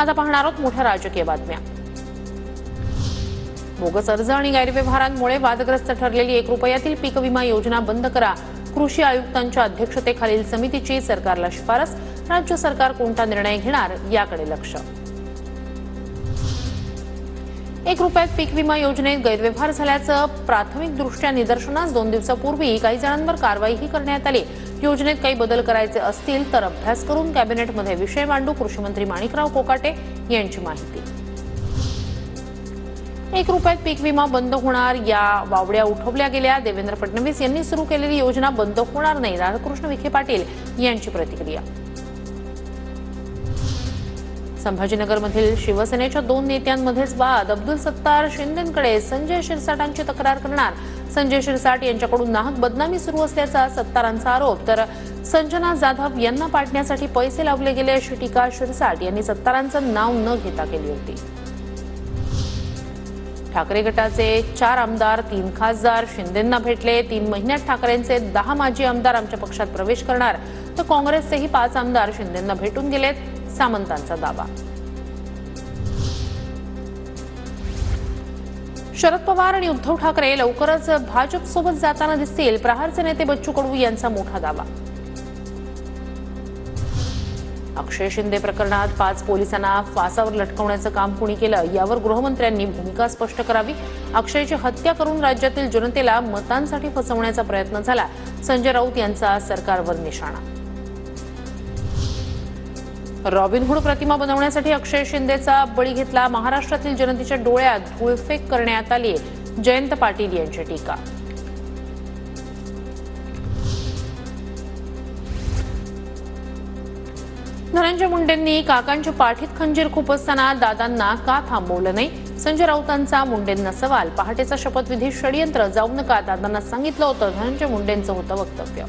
आता पाहणार आहोत मोठ्या राजकीय बातम्या। बोगस अर्ज आणि गैरव्यवहारांमुळे वादग्रस्त ठरलेली 1 रुपयातील पीक विमा योजना बंद करा। कृषी आयुक्तांच्या अध्यक्षतेखालील समितीची सरकारला शिफारस। राज्य सरकार कोणता निर्णय घेणार याकडे लक्ष। 1 रुपयात पीक विमा योजनेत गैरव्यवहार झाल्याचं प्राथमिकदृष्ट्या निदर्शनास 2 दिवसापूर्वी काही जणांवर कारवाईही करण्यात आली। योजनेत काही बदल करायचे असतील तर अभ्यास करून कॅबिनेटमध्ये विषय मांडू, कृषी मंत्री माणिकराव कोकाटे यांची माहिती। 1 रुपयात पीक विमा बंद होणार या वावड्या उठवल्या गेल्या। देवेंद्र फडणवीस यांनी सुरू केलेली योजना बंद होणार नाही, राधाकृष्ण विखे पाटील यांची प्रतिक्रिया। संभाजीनगरमधील शिवसेनेच्या 2 नेत्यांमध्येच वाद। अब्दुल सत्तार शिंदेंकडे संजय शिरसाटांची तक्रार करणार। संजय शिरसाट यांच्याकडून नाहक बदनामी सुरू असल्याचा सत्तारांचा आरोप, तर संजना जाधव यांना पाडण्यासाठी पैसे लावले गेले अशी टीका शिरसाट यांनी सत्तारांचं नाव न घेता केली होती। ठाकरे गटाचे 4 आमदार 3 खासदार शिंदेंना भेटले। 3 महिन्यात ठाकरेंचे 10 माजी आमदार आमच्या पक्षात प्रवेश करणार, तर काँग्रेसचेही 5 आमदार शिंदेंना भेटून गेलेत, सामंतांचा दावा। शरद पवार आणि उद्धव ठाकरे लवकरच भाजपसोबत जाताना दिसतील, प्रहारचे नेते बच्चू कडू यांचा मोठा दावा। अक्षय शिंदे प्रकरणात 5 पोलिसांना फासावर लटकवण्याचं काम कुणी केलं यावर गृहमंत्र्यांनी भूमिका स्पष्ट करावी। अक्षयची हत्या करून राज्यातील जनतेला मतांसाठी फसवण्याचा प्रयत्न झाला, संजय राऊत यांचा सरकारवर निशाणा। रॉबिनहूड प्रतिमा बनवण्यासाठी अक्षय शिंदेचा बळी घेतला। महाराष्ट्रातील जनतेच्या डोळ्यात धूळफेक करण्यात आली, जयंत पाटील यांची टीका। धनंजय मुंडेंनी काकांच्या पाठीत खंजीर खुपसताना दादांना का थांबवलं नाही, संजय राऊतांचा मुंडेंना सवाल। पहाटेचा शपथविधी षडयंत्र, जाऊ नका, दादांना सांगितलं होतं, धनंजय मुंडेंचं होतं वक्तव्य।